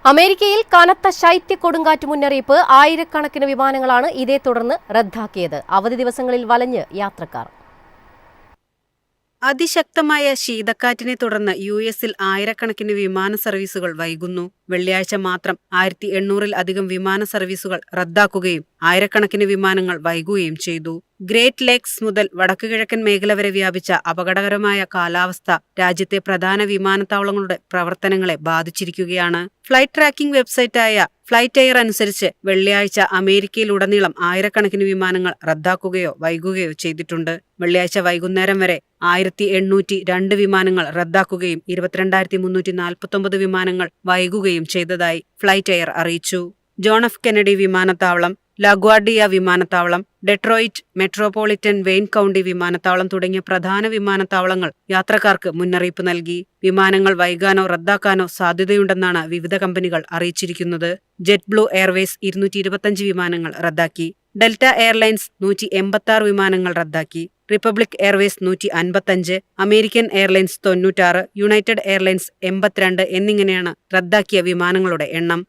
അമേരിക്കയിൽ കനത്ത ശൈത്യ കൊടുങ്കാറ്റ് മുന്നറിയിപ്പ്. ആയിരക്കണക്കിന് വിമാനങ്ങളാണ് ഇതേ തുടർന്ന് റദ്ദാക്കിയത്. അവധി ദിവസങ്ങളിൽ വലഞ്ഞ് യാത്രക്കാർ. അതിശക്തമായ ശീതക്കാറ്റിനെ തുടർന്ന് യു.എസിൽ ആയിരക്കണക്കിന് വിമാന സർവീസുകൾ വൈകുന്നു. വെള്ളിയാഴ്ച മാത്രം 1800-ൽ-അധികം വിമാന സർവീസുകൾ റദ്ദാക്കുകയും ആയിരക്കണക്കിന് വിമാനങ്ങൾ വൈകുകയും ചെയ്തു. ഗ്രേറ്റ് ലേക്സ് മുതൽ വടക്കുകിഴക്കൻ മേഖല വരെ വ്യാപിച്ച അപകടകരമായ കാലാവസ്ഥ രാജ്യത്തെ പ്രധാന വിമാനത്താവളങ്ങളുടെ പ്രവർത്തനങ്ങളെ ബാധിച്ചിരിക്കുകയാണ്. ഫ്ലൈറ്റ് ട്രാക്കിംഗ് വെബ്സൈറ്റായ ഫ്ലൈറ്റ് എയർ അനുസരിച്ച് വെള്ളിയാഴ്ച അമേരിക്കയിലുടനീളം ആയിരക്കണക്കിന് വിമാനങ്ങൾ റദ്ദാക്കുകയോ വൈകുകയോ ചെയ്തിട്ടുണ്ട്. വെള്ളിയാഴ്ച വൈകുന്നേരം വരെ 1802 വിമാനങ്ങൾ റദ്ദാക്കുകയും 22,349 വിമാനങ്ങൾ വൈകുകയും ചെയ്തതായി ഫ്ലൈറ്റ് എയർ അറിയിച്ചു. ജോൺ എഫ് കെന്നഡി വിമാനത്താവളം, ലാഗ്വാർഡിയ വിമാനത്താവളം, ഡെട്രോയിറ്റ് മെട്രോപൊളിറ്റൻ വെയിൻ കൗണ്ടി വിമാനത്താവളം തുടങ്ങിയ പ്രധാന വിമാനത്താവളങ്ങൾ യാത്രക്കാർക്ക് മുന്നറിയിപ്പ് നൽകി. വിമാനങ്ങൾ വൈകാനോ റദ്ദാക്കാനോ സാധ്യതയുണ്ടെന്നാണ് വിവിധ കമ്പനികൾ അറിയിച്ചിരിക്കുന്നത്. ജെറ്റ് ബ്ലൂ എയർവേസ് 225 വിമാനങ്ങൾ റദ്ദാക്കി. ഡെൽറ്റ എയർലൈൻസ് 186 വിമാനങ്ങൾ റദ്ദാക്കി. Republic Airways 155, American airlines 96, United airlines 82 എന്നിങ്ങനെയാണ് റദ്ദാക്കിയ വിമാനങ്ങളുടെ എണ്ണം.